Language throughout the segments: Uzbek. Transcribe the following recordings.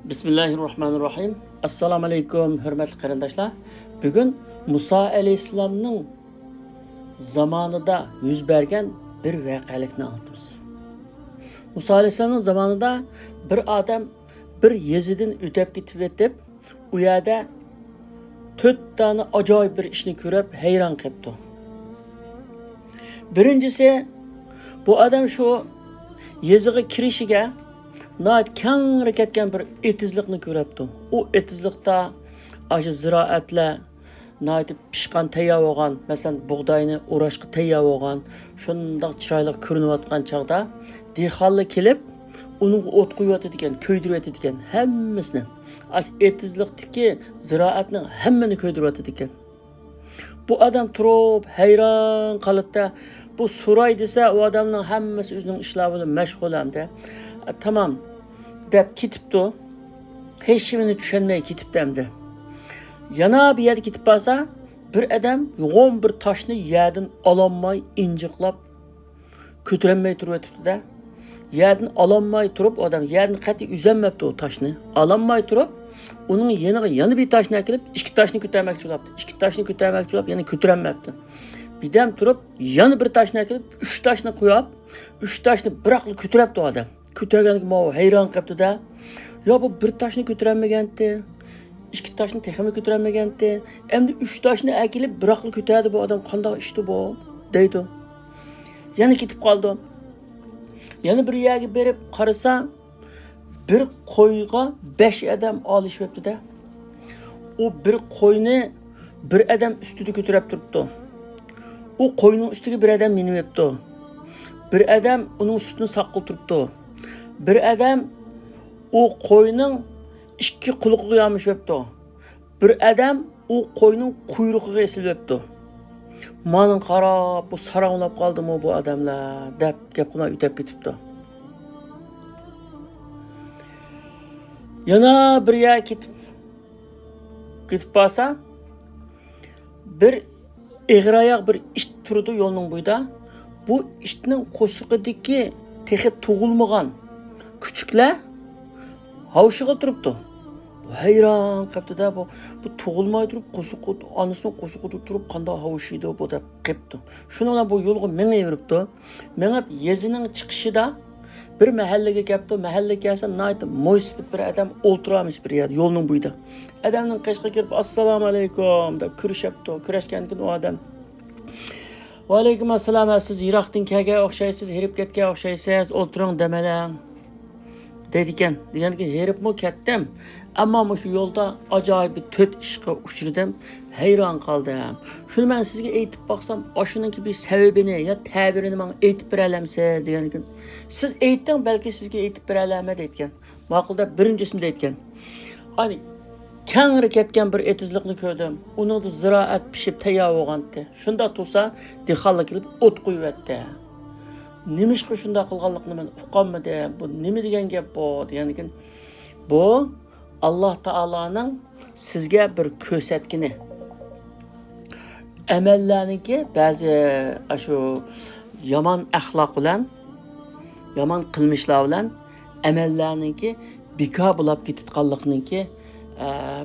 Bismillahirrahmanirrahim. Assalamu alaykum, hürmetli qarindoshlar. Bugun Musa alayhissalomning zamonida yuz bergan bir voqelikni anlatamiz. Musa alayhissalomning zamonida bir odam bir yezidan o'tib ketib, u yerda 4 tane ajoyib bir ishni ko'rib hayron qolibdi. Birinchisi, bu odam shu yeziga kirishiga nəhayət kəngrə ketgan bir etizlikni ko'ribdi. O etizlikda aşı ziraatlar nəhayət pişqan tayyor bo'lgan, masalan, bug'doyni o'rashga tayyor bo'lgan, shundoq chiroyli ko'rinayotgan chaqda dehqonlar kelib, uning o't qo'yib ekan, ko'ydirib ekan, hammasini. Aş etizlikdagi ziraatning hammani ko'ydirib ekan. Bu adam turib, hayron qolibdi. Bu so'ray desa, u odamning hammasi o'zining ishlari bilan mashg'ul hamda. Tamam deb ketibdi. Hech kimni tushunmay ketibdi hamda. Yana bir yerga ketib bo'lsa, bir odam yo'g'on bir toshni yerdan ololmay, injiqlab ko'tarilmay turibdi-da. Yerdan ololmay turib, odam yerdan qat'iy uzanmabdi o toshni. Ololmay turib, uning yeniga yana bir toshni kelib, ikki toshni ko'tarmoqchi bo'libdi. Ikki toshni ko'tarmoqchi bo'lib, yana ko'tarilmabdi. Birdan turib, yana bir toshni kelib, 3 toshni qo'yib, 3 toshni biroqli ko'taribdi odam. Ko'targaniga men hayron qolibdi-da. Yo bu bir toshni ko'tarolmagandi. 2 toshni texmi ko'tarolmagandi. Endi 3 toshni akilib biroqli ko'tardi bu odam. Qanday ishdi bu? deydi. Yana ketib qoldi. Yana bir yerga berib qarasa, bir qo'yga 5 odam olishibdi-da. O bir qo'yni bir odam ustida ko'tarib turibdi. O qo'yning ustiga bir odam minibdi. Bir odam uning sutini saqlab turibdi. Bir adam o qo'yning ikki quloqiga yamishibdi. Bir adam o qo'yning quyruqiga esilibdi. Mening qarab, bu saranglab qoldimi bu odamlar deb gap qilmay o'tib ketibdi. Yana bir yer ketib bo'lsa, bir ig'rayoq bir ish turdi yo'lning bo'yida. Bu ishning qo'shiqidagi texi tug'ilmagan küçükler havşıga turibdi. Hayron qolibdi-da, bu tug'ilmay turib, anasini qo'shiqida turib, qanday havşıydı bu deb qolibdi. Shuni bilan bu yo'lga mengayveribdi. Mengab yezining chiqishida bir mahallaga kelibdi. Mahallaga kelsa, nayt mo'ysib bir odam o'ltiramish bir yer yo'lning bo'yida. Odamning qishqa kirib, "Assalomu alaykum" deb kurashibdi. Kurashgandan keyin u odam "Va alaykum assalom, siz Iroqdan kelgan o'xshaysiz, herib ketgan o'xshaysiz, o'tiring demalang" deydigan. Deganki, heribmi ketdim. Ammo shu yo'lda ajoyib 4 ishga uchradim, hayron qoldim. Shuni men sizga aytib baxsam, oshuninki bir sababini yo ta'birini men aytib bera olamsiz deganki, siz aytding, balki sizga aytib bera olaman deytgan. Ma'qulda birinchisini aytgan. Hani kengri ketgan bir etizlikni ko'rdim. Uningda ziroat pishib tayyor bo'lgandi. Shunda tursa, dehqonlar kelib o't qo'yibdi. Nimishqa shunda qilganlikni men uqqanmadim. Bu nima degan gap bu deganki, bu Alloh taolaning sizga bir ko'rsatkini. Amallarniki ba'zi shu yomon axloq bilan, yomon qilmishlar bilan amallarniki bekor bo'lib ketganlikniki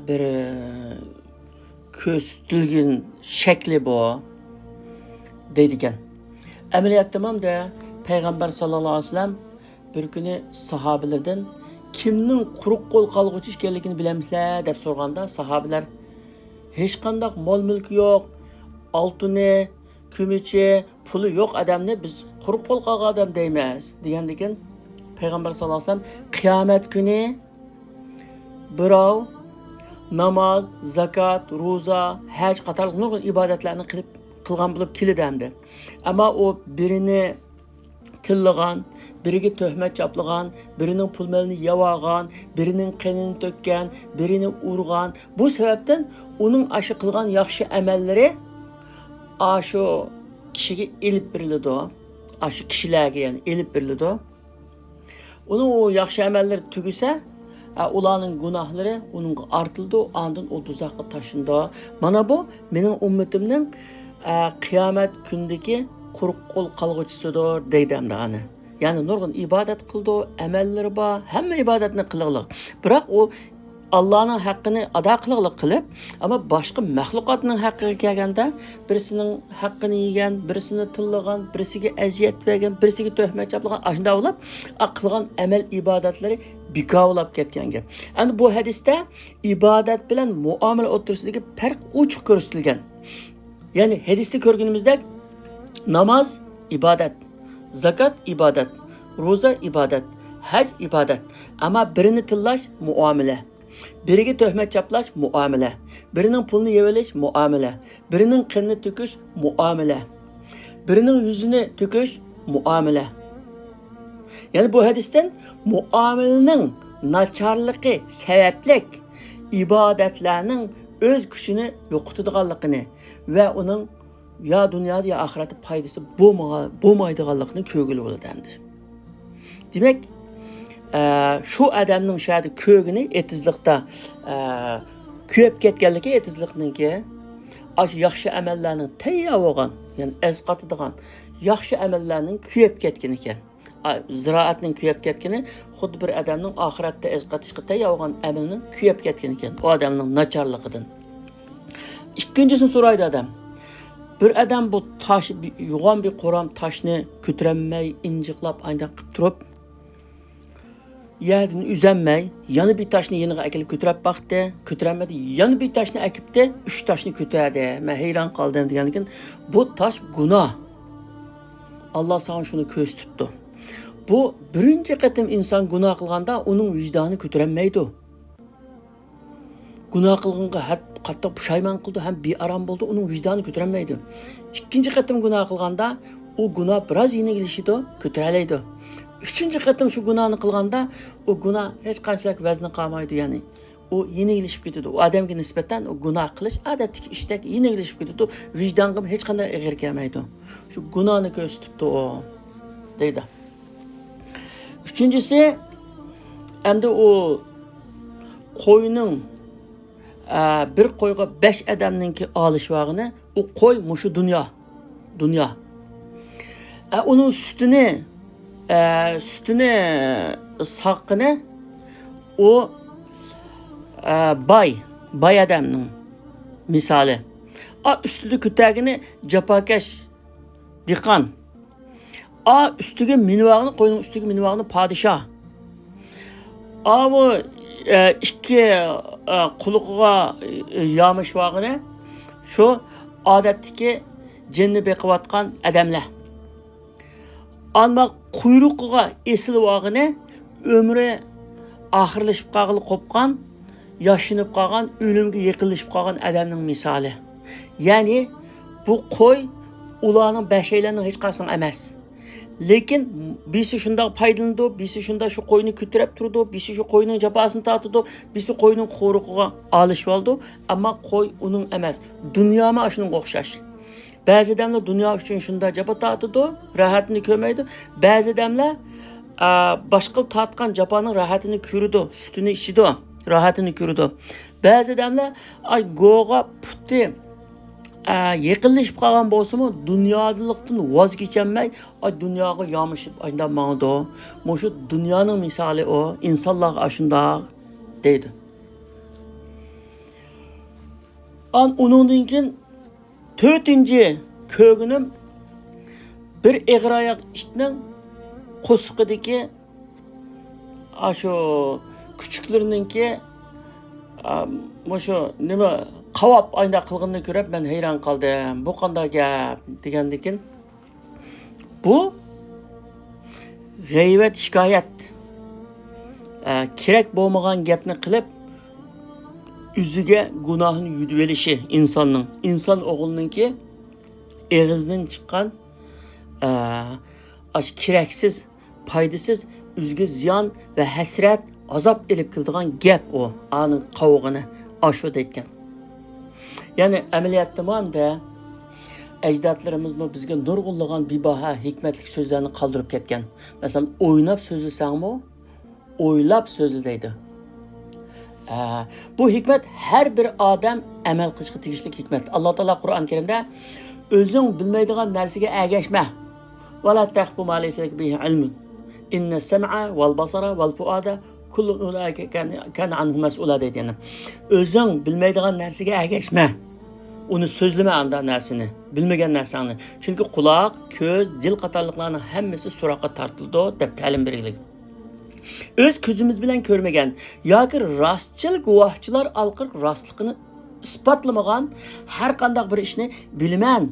bir ko'rsatilgan shakli bu deydigan. Amaliyot tamomda Payg'ambar sallallohu alayhi vasallam bir kuni sahobalardan kimning quruq qo'l qolg'uchi ekanligini bilamizlar deb so'raganda, sahobalar hech qanday mol-mulki yo'q, oltini, kumushi, puli yo'q odamni biz quruq qo'l qolgan odam deymiz degandan keyin Payg'ambar sallallohu alayhi vasallam qiyomat kuni birov namoz, zakot, ro'za, haj qatorli nurg'un ibodatlarni qilgan bo'lib keladi. Ammo u birini tillagan, biriga tuhmat chaplagan, birining pul molini yavagan, birining qanini to'kkan, birini urgan. Bu sababdan uning aşı qilgan yaxshi amallari shu kishiga elib beriladi. Shu kishilarga ya'ni elib beriladi. Uning o yaxshi amallari tugisa, ularning gunohlari uning ortildi, ondan o do'zaxga tashlandi. Mana bu mening ummatimning qiyomat kundagi quruq qo'l qolg'uchisidir deydimda ana. Yani nurgun ibadet kıldı, emelleri var, hem ibadetini kılıqlıq. Bırak o Allah'ın hakkını ada kılıqlıq kılıp, ama başka məxluqatının hakkı kelgende birisinin hakkını yiyen, birisini tillağan, birisiga eziyet vergen, birisiga töhmet çaplagan, aşında olap, kılgan emel ibadetleri bikavlap ketken gep. Yani bu hadiste ibadet bilen muamele oturusundaki fark uç görüstülgen. Yani hadiste görgünümüzde namaz ibadet, zakat ibadet, roza ibadet, hac ibadet. Ama birini tillaş muamele. Biriga töhmet çaplaş muamele. Birinin pulunu yeveliş muamele. Birinin qinni töküş muamele. Birinin yüzünü töküş muamele. Yani bu hadisten muamelenin načarlıqı sebeplik ibadetlerinin öz gücünü yo'qotadiganligini ve onun ya dünyada ya ahirette paydası bo'lmaydiganligini ko'rgili bo'ladi endi. Demek şu adamning şahidi ko'gini etizlikda kuyib ketganligi etizlikninki yaxshi amallarning tayyor bo'lgan, ya'ni ezqatadigan yaxshi amallarning kuyib ketgan ekan. Ziraatning kuyib ketgani xuddi bir adamning oxiratda ezqatishga tayyor bo'lgan amalining kuyib ketgan ekan, o adamning nacharligidan. İkincisini so'raydi adam. Bir adam bu taş, yo'g'on bir qo'ram toshni ko'tarolmay, injiqlab ayda qilib turib, yerden üzenmey, yanı bir taşını yanıga akılıp götürüp baktı, götüremedi. Yanı bir taşını akıp da 3 taşını götürdü. Ben heyran kaldım diyen bu taş günah. Allah sana şunu köz tuttu. Bu birinci qatim insan günah kılganda onun vicdanı götüremeydi. Günah kılganda hatta puşayman kıldı, hem bir aram buldu, onun vicdanı götüremeydi. İkinci qatim günah kılganda o günah biraz yine gelişiydi, götüreleydi. Üçüncü qatim şu günahını kılganda o günah hiç qanchalik vazni qalmaydi, yani o yine ilişip gidiyordu. O adamga nisbatan o günah qilish odatdagi ishdak yine ilişip gidiyordu. Vicdanga hech qanday ig'ir kelmaydi. Şu günahını ko'z tutdi o deydi. Üçüncüsü endi o qo'yning bir qo'yga 5 odamninki olishvog'ini o qo'y mushu dunyo. Onun sütünü saqqını o bay adamның misali. Üstüde kütəgini capakeş diqan. Üstüge minivağını, qoyunun üstüge minivağını padişah. Bu iki quluqqa yamışvağını şu adetteki cenni beqivatqan adamlar. Ama kuyruğuna esilvağını ömrü ahırlaşıp qağılı qopqan, yaşınıp qağan, ölümge yıkılışıp qağan adamның misali. Yani bu qo'y ularning bəşeylərinin heç qaysının emas. Lekin birisi şunda paydalandı, birisi şunda şu qo'yni kütürüp turdu, birisi şu qo'yning japasını tartıdı, birisi qo'yning qo'ruğuna alışıp aldı. Ama qo'y onun emas. Dünyama aşının o'xshash. Bazı adamlar dünya için şunda capa tartıdı, rahatını görmeydi. Bazı adamlar başka tartkan capanın rahatını körüdü, sütünü içidi, rahatını körüdü. Bazı adamlar goğa putti yıkılışıp kalan bolsa mı dünyadalıktan vazgeçemey, dünyaya yamışıp ayından mağdı o. Şu dünyanın misali o, insanlar aşında deydi. Onun dinkin Tötüncü kögünüm bir eğir ayak işinin qo'shiqidagi şu küçüklerininki şu nima qavab ayda qilganini ko'rib men hayron qoldim. Bu qanday gap degandikin bu g'ayvat shikoyat. Kerak bo'lmagan gapni qilib yüzüge günahını yuduvelishi insanın, insan oğlununki ağzından çıkan keraksiz, paydasız, üzge ziyan ve hasret, azap elip kıldıgan gap o, anın qavğını aşu deyken. Yani ameliyatta da ecdatlarımız mı bizge nurgulluğun bibaha hikmetlik sözlerini kaldırıp ketken. Mesela oynap sözlesen mi? Oylap sözleydi. Bu hikmet her bir adam amel qilishga tegishli hikmet. Allah Teala Kur'an-ı Kerim'de özün bilmeydiğin narsaga ergashma. Ve la taqfu ma laysa lak bihi ilmun. inne sem'a vel basara vel fuada kullu ulaika kana anhu mas'ula deydi. Yani özün bilmeydiğin narsega ergeşme. Onu sözleme anda narsini, bilmegen narsani. Çünkü kulak, göz, dil qatarlıqlarının hammasi so'roqqa tortildi deb ta'lim berilgan. Öz ko'zimiz bilan ko'rmagan yoki rostchil guvohchilar orqali rostligini isbotlamagan har qanday bir ishni bilaman,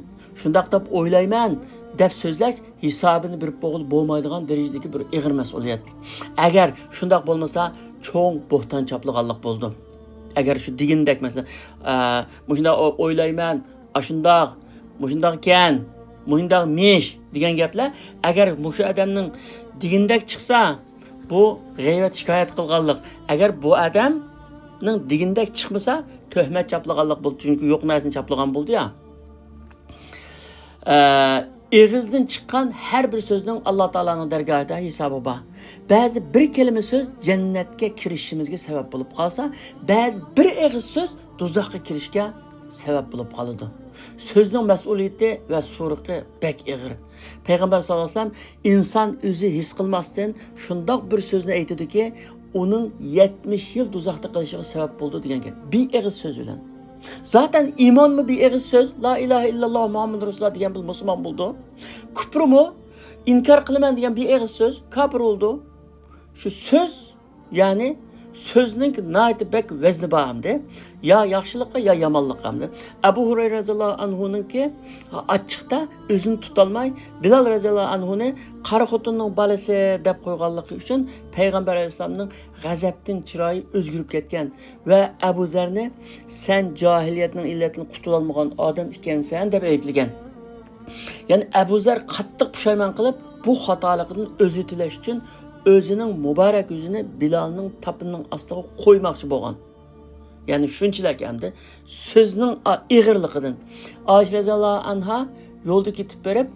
shundoq deb o'ylayman deb so'zlash hisobini berib bo'lmaydigan darajadagi bir ig'ir mas'uliyat. Agar shundoq bo'lmasa, cho'ng bo'htonchaplig'anlik bo'ldi. Agar shu degindek mesela shundoq o'ylayman, shundoq, shundoq ekan, shundoq mish degan gaplar agar shu odamning degindek chiqsa, bu g'ayvat shikoyat qilganlik. Agar bu odamning degindek chiqmasa, tuhmat chaplaganlik bo'ldi. Chunki yo'q narsani chaplagan bo'ldi ya. Ağızdan çıkan her bir sözün Allah Taala'nın dergahida hesabı var. Bazı bir kelime söz cennetke kirişimizge sebep bulup kalsa, bazı bir ağız söz do'zaxga kirishga sebep bulup kalıdı. Sözün mesuliyeti ve suruqi bek ağır. Peygamber sallallahu aleyhi ve sellem insan özü his kılmasdan şundaq bir sözünü aytdı ki, onun 70 yıl do'zaxda kalışıga sebep buldu degan gap. Bir ağız söz bilan. Zaten iman mı bir ağız söz? La ilahe illallah Muhammed Resulullah diyen bir Müslüman buldu. Küfür mü? İnkar kılman diyen bir ağız söz. Kafir oldu. Şu söz yani sözünün nayeti bek vezni bağımdı. Ya yaxşılıkka ya yamanlıkka hamdı. Ebu Hureyre radıyallahu anhu'nun ki açıkta özünü tutalmay Bilal radıyallahu anhu'nu qara xotunning balası deb qo'yganligi uchun Peygamber aleyhisselamның g'azabdan chiroyi o'zgarib ketgan ve Ebu Zerni sen cahiliyetning illatini qutulolmagan odam ekansan deb ayblagan. Yani Ebu Zer qattiq pushaymon qilib bu xatoligidan o'zi tilash uchun özünün mübarek yüzünü Bilal'ның tapının astığı koymakçı boğan. Yani şunçilik hem de sözünün ağırlıqıdan. Ayşe radıyallahu anha yolda ketip berip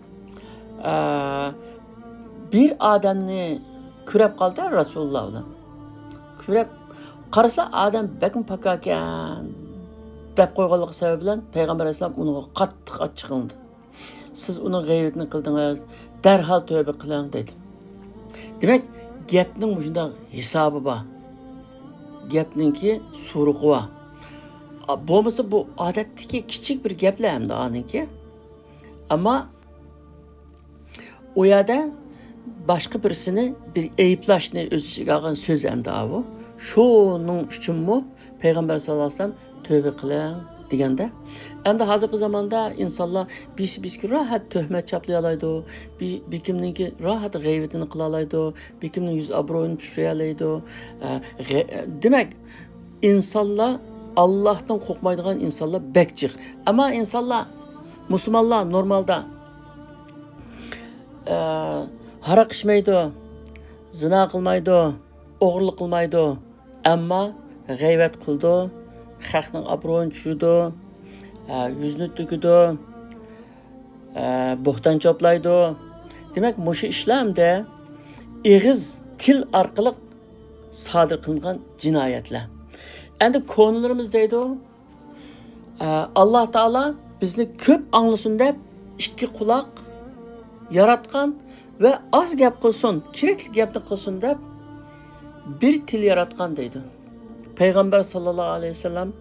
bir adamni kürep kaldı Resulullah bilan. Kürep qarasa adam bekin pakakan deb qo'yganligi sababidan Peygamber aleyhisselam onu qattiq achchiqlandi. Siz uning g'aybatini qildingiz, darhol tövbe qiling dedi. Demek gapning shunday hisobi bor. Gapninki suruqi bor. Bo'lmasa bu odatdagi kichik bir gaplar hamda aninki. Ammo o yerda boshqa birisini bir ayblashni o'z ichiga olgan so'z hamda bu. Shuning uchunmi Payg'ambar sollallohu alayhi vasallam tövbe qiling deganda, endi hozirgi zamonda insonlar biski rahat tuhmat chaplay oladi, kimninki rahat g'ayvatini qila oladi, kimning yuz obro'yini tushira oladi. Demak, insonlar Allohdan qo'rqmaydigan insonlar bekchiq. Ammo insonlar musulmonlar normalda haraq ichmaydi, zina qilmaydi, o'g'irlik qilmaydi, ammo g'ayvat qildi, xalqning obro'yini tushirdi, yüzünü tüküdü, bo'hton choplaydi. Demak, mushu ishlamda ig'iz til orqali sodir qilingan jinoyatlar. Endi ko'nillarimiz deydi, Alloh taolo bizni ko'p anglasin deb ikki quloq yaratgan ve az gap qilsin, kerakli gapni qilsin deb bir til yaratgan deydi. Peygamber sallallahu aleyhi ve sellem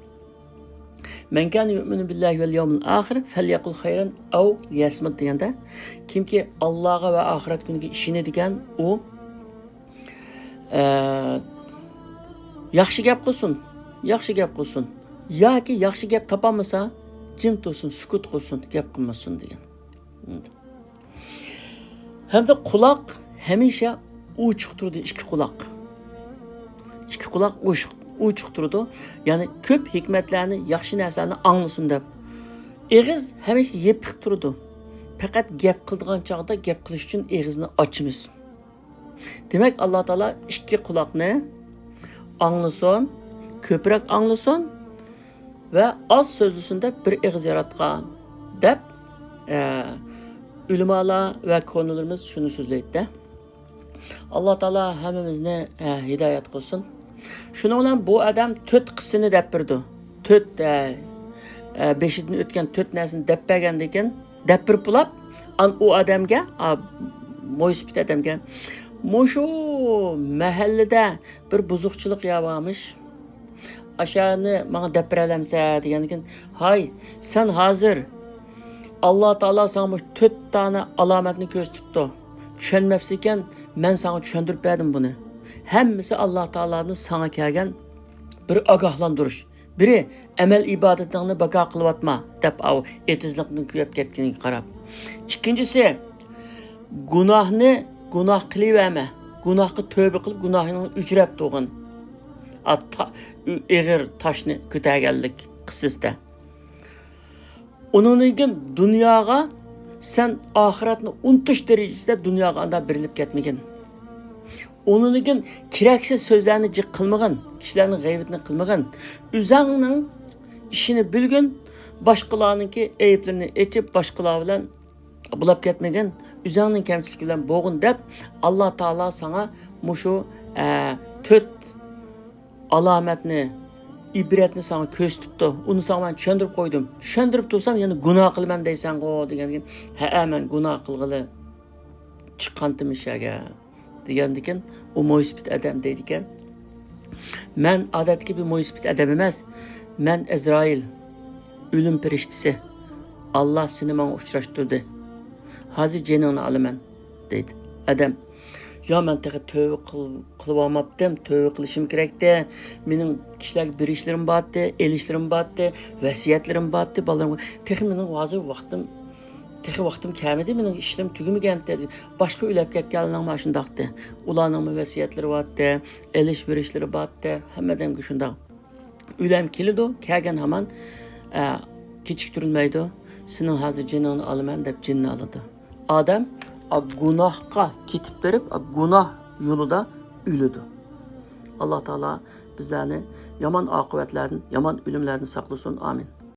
Men kan yu'minu billahi vel yawmil ahir falyaqul khayran aw liyasmut deganda, kimki Allohga va oxirat kuniga ishonadigan u yaxshi gap qilsin, yoki yaxshi gap topolmasa jim tursin, sukut qilsin, gap qilmasin degan. Hamda quloq hamisha ochiq turdi, ikki quloq. İki quloq ochiq turdi. Ya'ni ko'p hikmatlarni, yaxshi narsalarni anglasin deb. Eg'iz hamisha yepiq turdi. Faqat gap qildigan chog'da gap qilish uchun eg'izni ochimiz. Demak, Alloh taolo ikki quloqni anglasin, ko'proq anglasin ve az so'zlasin deb bir eg'iz yaratgan deb ulamolar va ko'nillarimiz shuni so'zlaydi. Alloh taolo hammamizni hidoyat qilsin. Şunu olan bu adam töt qisini deb birdi. Töt beshidan o'tgan töt narsani deb bergandan keyin deb bir pulab o adamga, mo'ysipit adamga Muşu mahallede bir buzuqchilik yapamış. Aşağını bana deprelemse degandan hay sen hazır Allah Taala sana 4 tane alametini ko'rsatibdi. Tushunmabsan ekan, men sana tushuntirib berdim buni. Hammasi Allah Taolaning sana kelgan bir ogohlantirish. Biri amal ibodatingni baqo qilyotma deb etizlikni kuyib ketganiga qarab. Ikkinchisi gunohni gunoh qilaverma. Gunohga tövbe qilib gunohingni uchrab to'g'in. Eg'ir toshni ko'targanlik qissasida. Onunkin dunyoga sen oxiratni unutish darajasida dunyoga anda berilib ketmagan. Onunkin keraksiz so'zlarni jiq qilmagan, kishilarning g'aybatini qilmagan, o'zingning ishini bilgin, boshqalarningki ayiblarini echib boshqalar bilan bulab ketmagan, o'zingning kamchiligi bilan bo'g'in deb Alloh taolo sana mushu 4 alomatni ibretni sana ko'rsatibdi. Uni sana tushuntirib qo'ydim. Tushuntirib tursam, yana gunoh qilman deysan-ku degandan ha men gunoh qilg'ili chiqqandim ishaga degandan u mo'ysbit odam deydi ekan. Men odatdagi bir mo'ysbit odam emas. Men Azroil, o'lim farishtasi. Alloh seni menga uchrashtirdi. Hozir jiningni olaman deydi odam. Ya men tehi tövbe qilib olmabdim, tövbe qilishim kerakdi. Mening kishilarga berishlarim bordi, elishlarim bordi, vasiyatlarim bordi, bolalarga. Tehi mening hozir vaqtim kamidi, mening ishlarim tugamagan dedi. Boshqa o'ylab ketganlar mana shundaqdi. Ularning vasiyatlari bordi, elish berishlari bordi, hammadan shundaq. O'ylam keldi, kelgan hamon kechiktirilmaydi. Sening hozir jiningni olaman deb jinni oladi. Odam gunohga ketib berib, gunoh yo'lida o'ladi. Alloh taolo bizlarni yomon oqibatlardan, yomon o'limlardan saqlasin. Amin.